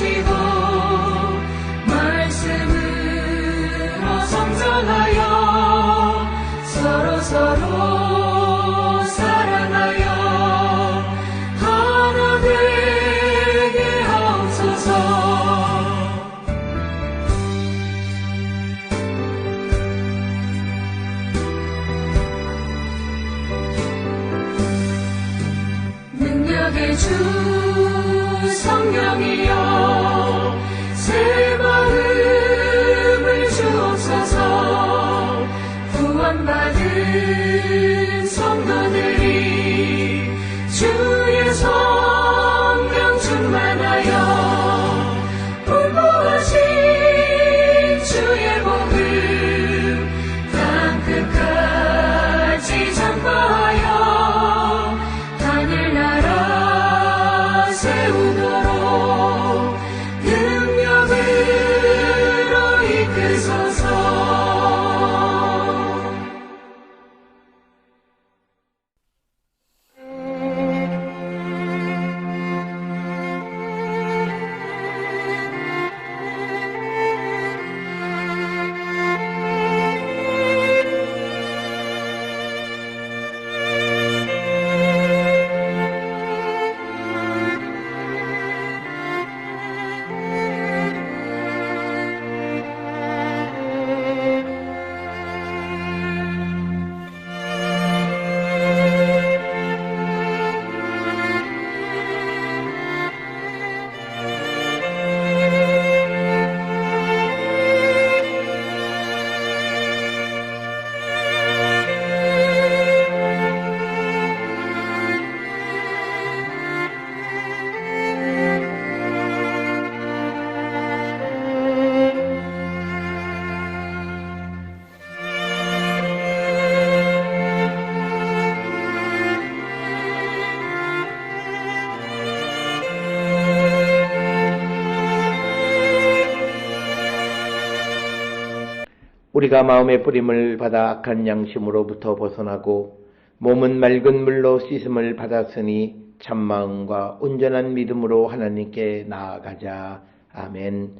하시고 말씀으로 성장하여 서로 사랑하여 하나 되게 하옵소서. 능력의 주 성령이여 새 마음을 주옵소서. 구원받은 성도들이 주의 성령 충만하여 분부하신 주의 복음 땅 끝까지 전파하여 하늘나라 세우도록 능력으로 이끄소서. 우리가 마음의 뿌림을 받아 악한 양심으로부터 벗어나고 몸은 맑은 물로 씻음을 받았으니 참마음과 온전한 믿음으로 하나님께 나아가자. 아멘.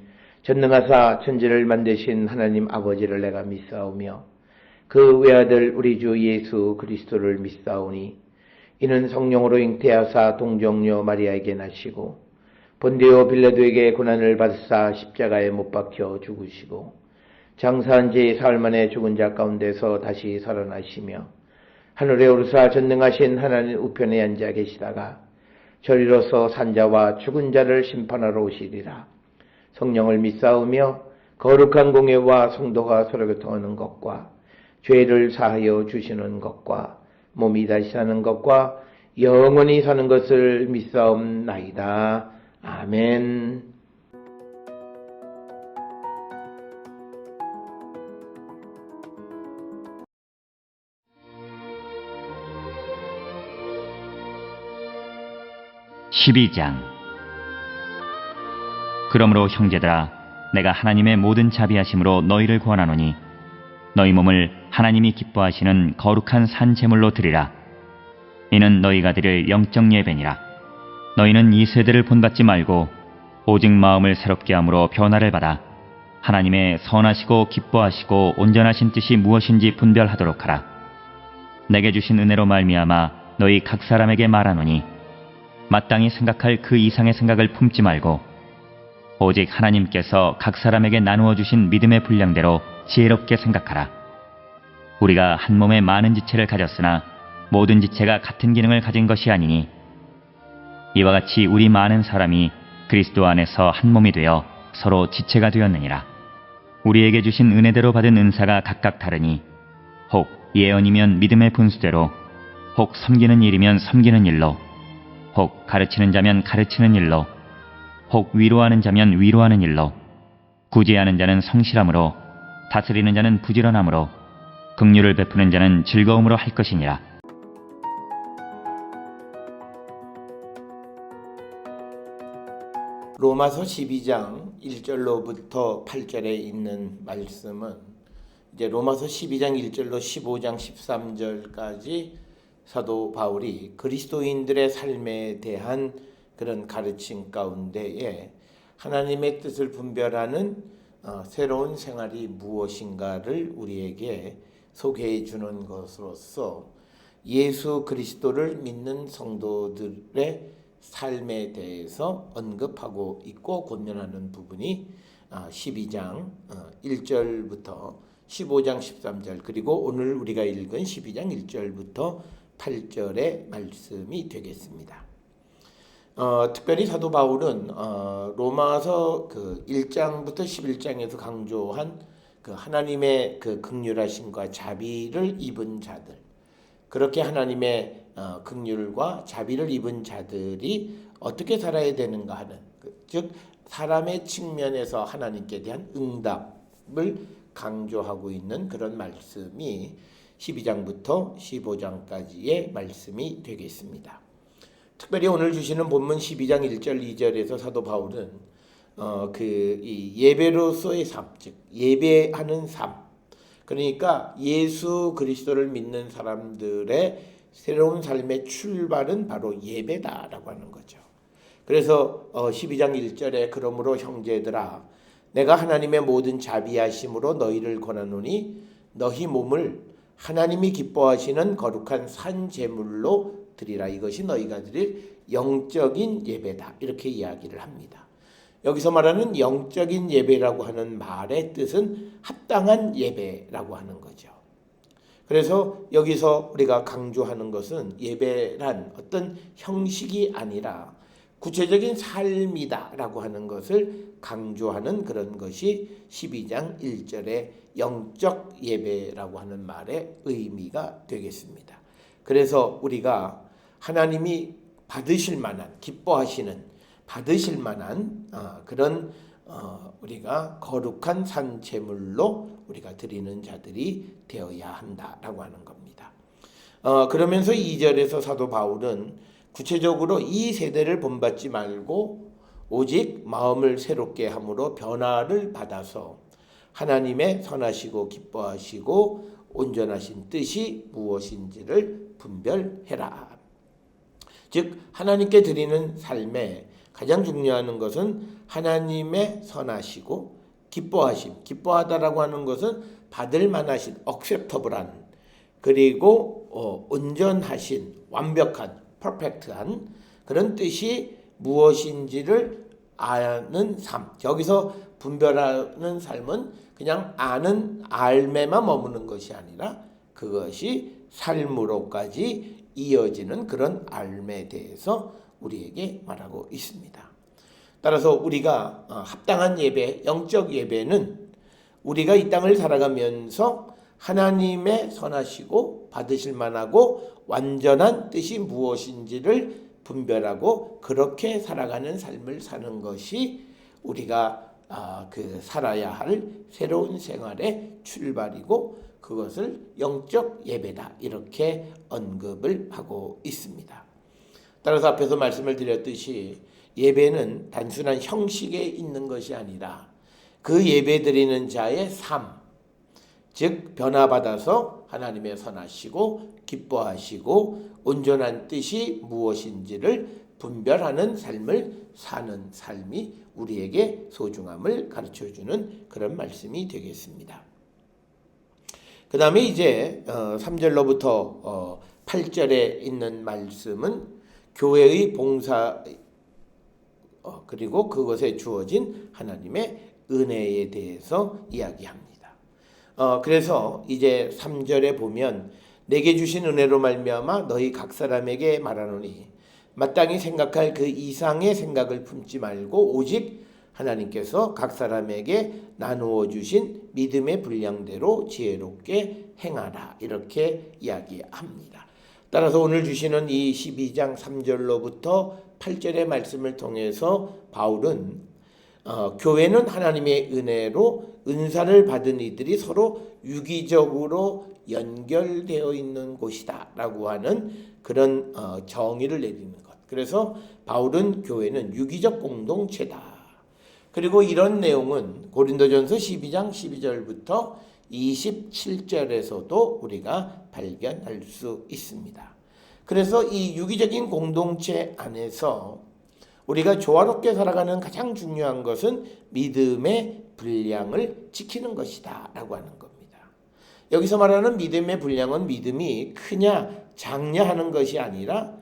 전능하사 천지를 만드신 하나님 아버지를 내가 믿사오며 그 외아들 우리 주 예수 그리스도를 믿사오니 이는 성령으로 잉태하사 동정녀 마리아에게 나시고 본디오 빌라도에게 고난을 받으사 십자가에 못 박혀 죽으시고 장사한 지 사흘 만에 죽은 자 가운데서 다시 살아나시며 하늘에 오르사 전능하신 하나님 우편에 앉아 계시다가 저리로서 산자와 죽은 자를 심판하러 오시리라. 성령을 믿사오며 거룩한 공예와 성도가 서로 교통하는 것과 죄를 사하여 주시는 것과 몸이 다시 사는 것과 영원히 사는 것을 믿사옵나이다. 아멘. 그러므로 형제들아, 내가 하나님의 모든 자비하심으로 너희를 구원하노니 너희 몸을 하나님이 기뻐하시는 거룩한 산 제물로 드리라. 이는 너희가 드릴 영적 예배니라. 너희는 이 세대를 본받지 말고 오직 마음을 새롭게 함으로 변화를 받아 하나님의 선하시고 기뻐하시고 온전하신 뜻이 무엇인지 분별하도록 하라. 내게 주신 은혜로 말미암아 너희 각 사람에게 말하노니 마땅히 생각할 그 이상의 생각을 품지 말고 오직 하나님께서 각 사람에게 나누어 주신 믿음의 분량대로 지혜롭게 생각하라. 우리가 한 몸에 많은 지체를 가졌으나 모든 지체가 같은 기능을 가진 것이 아니니 이와 같이 우리 많은 사람이 그리스도 안에서 한 몸이 되어 서로 지체가 되었느니라. 우리에게 주신 은혜대로 받은 은사가 각각 다르니 혹 예언이면 믿음의 분수대로, 혹 섬기는 일이면 섬기는 일로, 혹 가르치는 자면 가르치는 일로, 혹 위로하는 자면 위로하는 일로, 구제하는 자는 성실함으로, 다스리는 자는 부지런함으로, 긍휼을 베푸는 자는 즐거움으로 할 것이니라. 로마서 12장 1절로부터 8절에 있는 말씀은 이제 로마서 12장 1절로 15장 13절까지 사도 바울이 그리스도인들의 삶에 대한 그런 가르침 가운데에 하나님의 뜻을 분별하는 새로운 생활이 무엇인가를 우리에게 소개해 주는 것으로서 예수 그리스도를 믿는 성도들의 삶에 대해서 언급하고 있고 권면하는 부분이 12장 1절부터 15장 13절 그리고 오늘 우리가 읽은 12장 1절부터 8절의 말씀이 되겠습니다. 특별히 사도 바울은 로마서 그 1장부터 11장에서 강조한 그 하나님의 그 긍휼하심과 자비를 입은 자들, 그렇게 하나님의 긍휼과 자비를 입은 자들이 어떻게 살아야 되는가 하는, 즉 사람의 측면에서 하나님께 대한 응답을 강조하고 있는 그런 말씀이 12장부터 15장까지의 말씀이 되겠습니다. 특별히 오늘 주시는 본문 12장 1절 2절에서 사도 바울은 이 예배로서의 삶, 즉 예배하는 삶, 그러니까 예수 그리스도를 믿는 사람들의 새로운 삶의 출발은 바로 예배다라고 하는 거죠. 그래서 12장 1절에 그러므로 형제들아 내가 하나님의 모든 자비하심으로 너희를 권하노니 너희 몸을 하나님이 기뻐하시는 거룩한 산 제물로 드리라. 이것이 너희가 드릴 영적인 예배다. 이렇게 이야기를 합니다. 여기서 말하는 영적인 예배라고 하는 말의 뜻은 합당한 예배라고 하는 거죠. 그래서 여기서 우리가 강조하는 것은 예배란 어떤 형식이 아니라 구체적인 삶이다라고 하는 것을 강조하는 그런 것이 12장 1절의 영적 예배라고 하는 말의 의미가 되겠습니다. 그래서 우리가 하나님이 받으실 만한, 기뻐하시는, 받으실 만한 그런 우리가 거룩한 산 제물로 우리가 드리는 자들이 되어야 한다라고 하는 겁니다. 그러면서 2절에서 사도 바울은 구체적으로 이 세대를 본받지 말고 오직 마음을 새롭게 함으로 변화를 받아서 하나님의 선하시고 기뻐하시고 온전하신 뜻이 무엇인지를 분별해라. 즉 하나님께 드리는 삶에 가장 중요한 것은 하나님의 선하시고 기뻐하심, 기뻐하다라고 하는 것은 받을 만하신 acceptable한, 그리고 온전하신, 완벽한, 퍼펙트한 그런 뜻이 무엇인지를 아는 삶. 여기서 분별하는 삶은 그냥 아는 알매만 머무는 것이 아니라 그것이 삶으로까지 이어지는 그런 알매에 대해서 우리에게 말하고 있습니다. 따라서 우리가 합당한 예배, 영적 예배는 우리가 이 땅을 살아가면서 하나님의 선하시고 받으실 만하고 완전한 뜻이 무엇인지를 분별하고 그렇게 살아가는 삶을 사는 것이 우리가 살아야 할 새로운 생활의 출발이고 그것을 영적 예배다 이렇게 언급을 하고 있습니다. 따라서 앞에서 말씀을 드렸듯이 예배는 단순한 형식에 있는 것이 아니라 그 예배 드리는 자의 삶, 즉 변화받아서 하나님의 선하시고 기뻐하시고 온전한 뜻이 무엇인지를 분별하는 삶을 사는 삶이 우리에게 소중함을 가르쳐주는 그런 말씀이 되겠습니다. 그 다음에 이제 3절로부터 8절에 있는 말씀은 교회의 봉사 그리고 그것에 주어진 하나님의 은혜에 대해서 이야기합니다. 그래서 이제 3절에 보면 내게 주신 은혜로 말미암아 너희 각 사람에게 말하노니 마땅히 생각할 그 이상의 생각을 품지 말고 오직 하나님께서 각 사람에게 나누어 주신 믿음의 분량대로 지혜롭게 행하라 이렇게 이야기합니다. 따라서 오늘 주시는 이 12장 3절로부터 8절의 말씀을 통해서 바울은 교회는 하나님의 은혜로 은사를 받은 이들이 서로 유기적으로 연결되어 있는 곳이다 라고 하는 그런 정의를 내리는 것. 그래서 바울은 교회는 유기적 공동체다. 그리고 이런 내용은 고린도전서 12장 12절부터 27절에서도 우리가 발견할 수 있습니다. 그래서 이 유기적인 공동체 안에서 우리가 조화롭게 살아가는 가장 중요한 것은 믿음의 분량을 지키는 것이다 라고 하는 겁니다. 여기서 말하는 믿음의 분량은 믿음이 크냐 작냐 하는 것이 아니라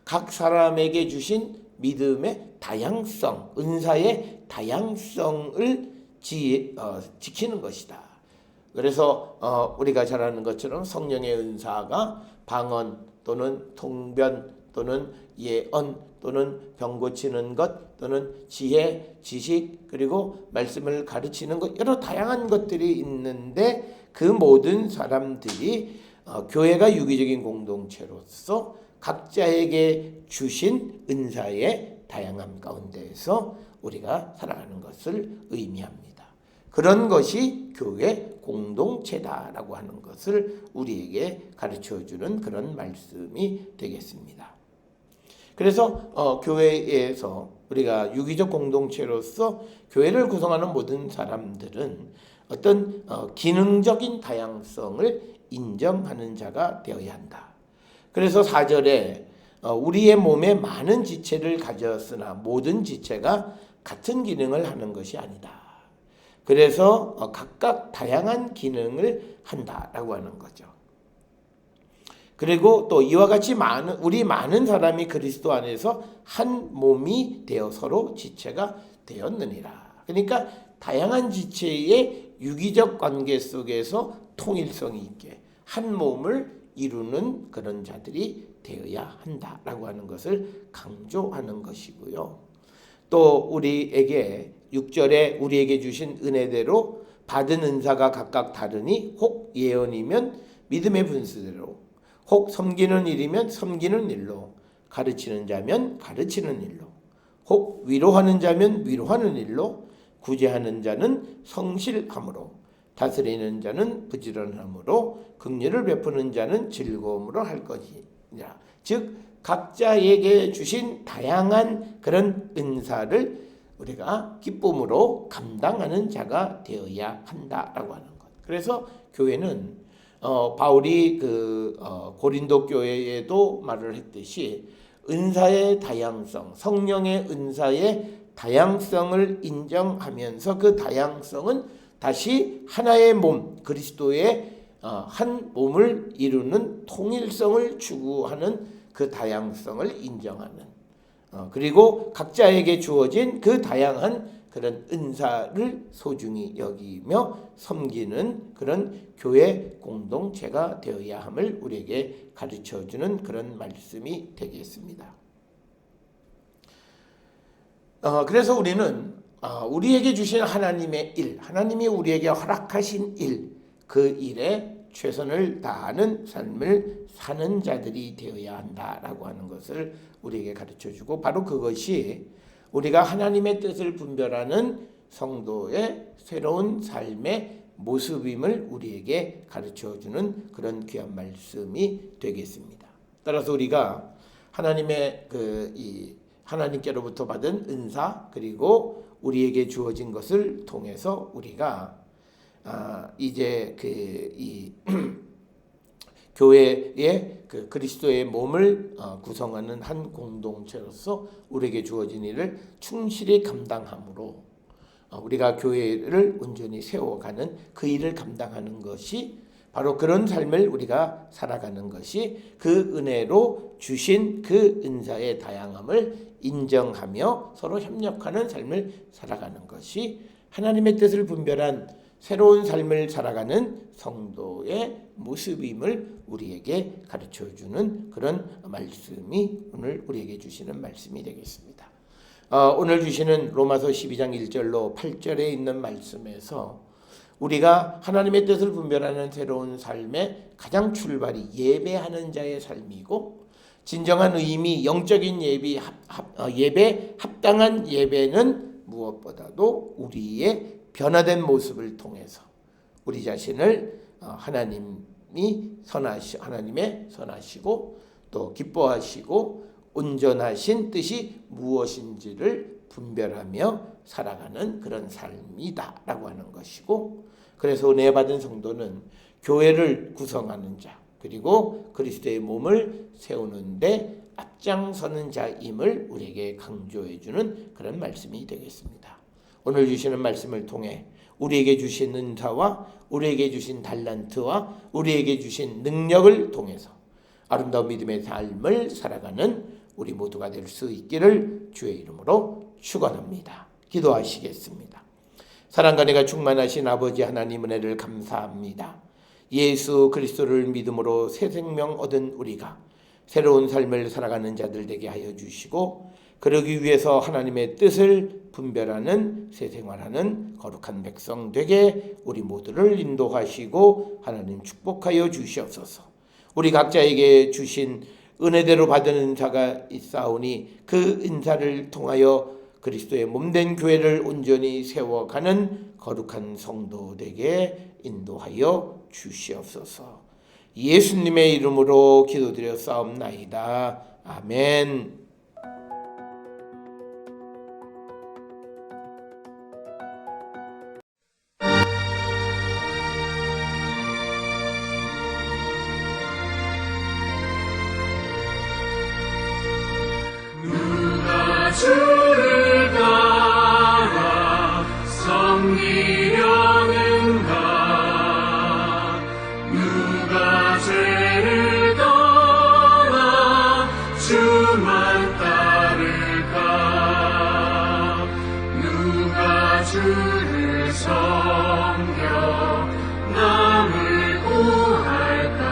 각 사람에게 주신 믿음의 다양성, 은사의 다양성을 지키는 것이다. 그래서 우리가 잘 아는 것처럼 성령의 은사가 방언 또는 통변 또는 예언 또는 병 고치는 것 또는 지혜, 지식 그리고 말씀을 가르치는 것 여러 다양한 것들이 있는데 그 모든 사람들이 교회가 유기적인 공동체로서 각자에게 주신 은사의 다양함 가운데에서 우리가 살아가는 것을 의미합니다. 그런 것이 교회 공동체다라고 하는 것을 우리에게 가르쳐주는 그런 말씀이 되겠습니다. 그래서 교회에서 우리가 유기적 공동체로서 교회를 구성하는 모든 사람들은 어떤 기능적인 다양성을 인정하는 자가 되어야 한다. 그래서 4절에 우리의 몸에 많은 지체를 가졌으나 모든 지체가 같은 기능을 하는 것이 아니다. 그래서 각각 다양한 기능을 한다라고 하는 거죠. 그리고 또 이와 같이 우리 많은 사람이 그리스도 안에서 한 몸이 되어 서로 지체가 되었느니라. 그러니까 다양한 지체의 유기적 관계 속에서 통일성이 있게 한 몸을 이루는 그런 자들이 되어야 한다라고 하는 것을 강조하는 것이고요. 또 우리에게 6절에 우리에게 주신 은혜대로 받은 은사가 각각 다르니 혹 예언이면 믿음의 분수대로 혹 섬기는 일이면 섬기는 일로 가르치는 자면 가르치는 일로 혹 위로하는 자면 위로하는 일로 구제하는 자는 성실함으로 다스리는 자는 부지런함으로 긍휼을 베푸는 자는 즐거움으로 할 것이니라. 즉 각자에게 주신 다양한 그런 은사를 우리가 기쁨으로 감당하는 자가 되어야 한다라고 하는 것. 그래서 교회는 바울이 고린도 교회에도 말을 했듯이 은사의 다양성, 성령의 은사의 다양성을 인정하면서 그 다양성은 다시 하나의 몸, 그리스도의 한 몸을 이루는 통일성을 추구하는 그 다양성을 인정하는 그리고 각자에게 주어진 그 다양한 그런 은사를 소중히 여기며 섬기는 그런 교회 공동체가 되어야 함을 우리에게 가르쳐주는 그런 말씀이 되겠습니다. 그래서 우리는 우리에게 주신 하나님의 일, 하나님이 우리에게 허락하신 일, 그 일에 최선을 다하는 삶을 사는 자들이 되어야 한다라고 하는 것을 우리에게 가르쳐주고 바로 그것이 우리가 하나님의 뜻을 분별하는 성도의 새로운 삶의 모습임을 우리에게 가르쳐주는 그런 귀한 말씀이 되겠습니다. 따라서 우리가 하나님의 하나님께로부터 받은 은사 그리고 우리에게 주어진 것을 통해서 우리가 이제 이 교회의 그리스도의 몸을 구성하는 한 공동체로서 우리에게 주어진 일을 충실히 감당함으로 우리가 교회를 온전히 세워가는 그 일을 감당하는 것이 바로 그런 삶을 우리가 살아가는 것이 그 은혜로 주신 그 은사의 다양함을 인정하며 서로 협력하는 삶을 살아가는 것이 하나님의 뜻을 분별한 새로운 삶을 살아가는 성도의 모습임을 우리에게 가르쳐주는 그런 말씀이 오늘 우리에게 주시는 말씀이 되겠습니다. 오늘 주시는 로마서 12장 1절로 8절에 있는 말씀에서 우리가 하나님의 뜻을 분별하는 새로운 삶의 가장 출발이 예배하는 자의 삶이고 진정한 의미, 영적인 예배, 합당한 예배는 무엇보다도 우리의 변화된 모습을 통해서 우리 자신을 하나님의 선하시고 또 기뻐하시고 온전하신 뜻이 무엇인지를 분별하며 살아가는 그런 삶이다라고 하는 것이고 그래서 은혜 받은 성도는 교회를 구성하는 자 그리고 그리스도의 몸을 세우는데 앞장서는 자임을 우리에게 강조해 주는 그런 말씀이 되겠습니다. 오늘 주시는 말씀을 통해 우리에게 주신 은사와 우리에게 주신 달란트와 우리에게 주신 능력을 통해서 아름다운 믿음의 삶을 살아가는 우리 모두가 될 수 있기를 주의 이름으로 축원합니다. 기도하시겠습니다. 사랑과 은혜가 충만하신 아버지 하나님 은혜를 감사합니다. 예수 그리스도를 믿음으로 새 생명 얻은 우리가 새로운 삶을 살아가는 자들 되게 하여 주시고 그러기 위해서 하나님의 뜻을 분별하는 새 생활하는 거룩한 백성 되게 우리 모두를 인도하시고 하나님 축복하여 주시옵소서. 우리 각자에게 주신 은혜대로 받은 은사가 있사오니 그 은사를 통하여 그리스도의 몸된 교회를 온전히 세워가는 거룩한 성도 되게 인도하여 주시옵소서. 예수님의 이름으로 기도드려 싸움나이다. 아멘. 주를 따라 섬기려는가 누가 죄를 떠나 주만 따를까 누가 주를 섬겨 남을 구할까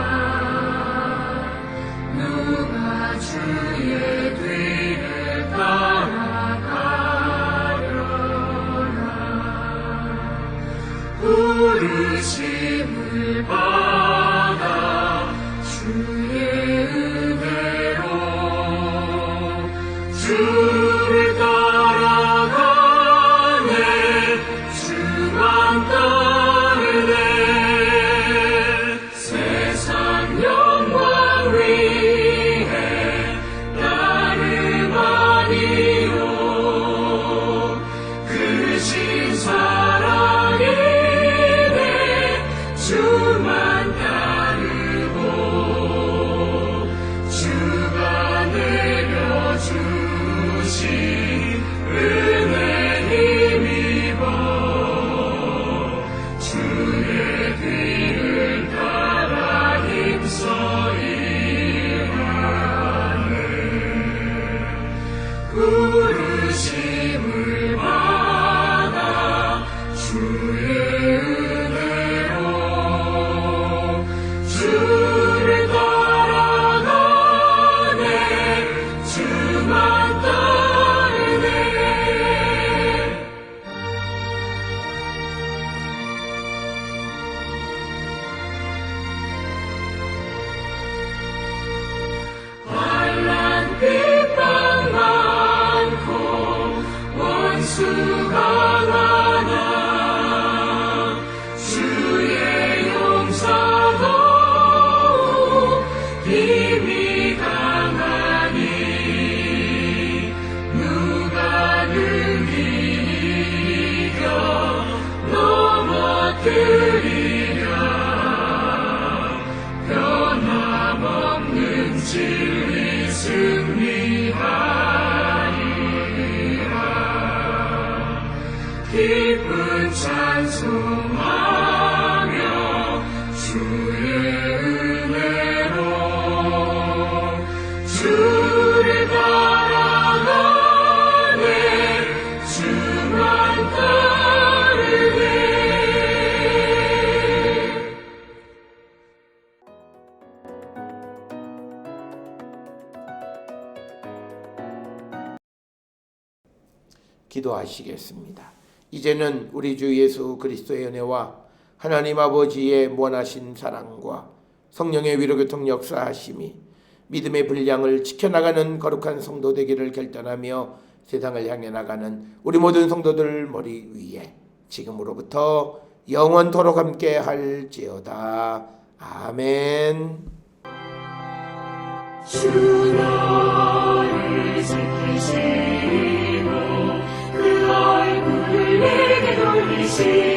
누가 주의 뒤를 따라가려나 부르심을 받아 주의 은혜로 주를 따라가네 주만 따르네 세상 영광 위해 나를 아니요 크신 사랑이네 주만 따르고 주가 내려주신 은혜 힘입어 주의 뒤를 따라 힘써 일하네 부르심을 받아 주의 은혜로 주를 따라가네 주만 따르네 환난 핍박 많고 원수가 많아 주의 용서도 힘이 강하니 누가 능히 이겨 넘어뜨리랴 변함없는 진리 승리하리라 기쁜 찬송하며 주의 은혜로 주를 따라가네 주만 따르네 기도하시겠습니다. 이제는 우리 주 예수 그리스도의 은혜와 하나님 아버지의 무한하신 사랑과 성령의 위로교통 역사하심이 믿음의 분량을 지켜나가는 거룩한 성도 되기를 결단하며 세상을 향해 나가는 우리 모든 성도들 머리 위에 지금으로부터 영원토록 함께 할지어다. 아멘. 주 너를 지키시고 그 얼굴을 내게 돌리시고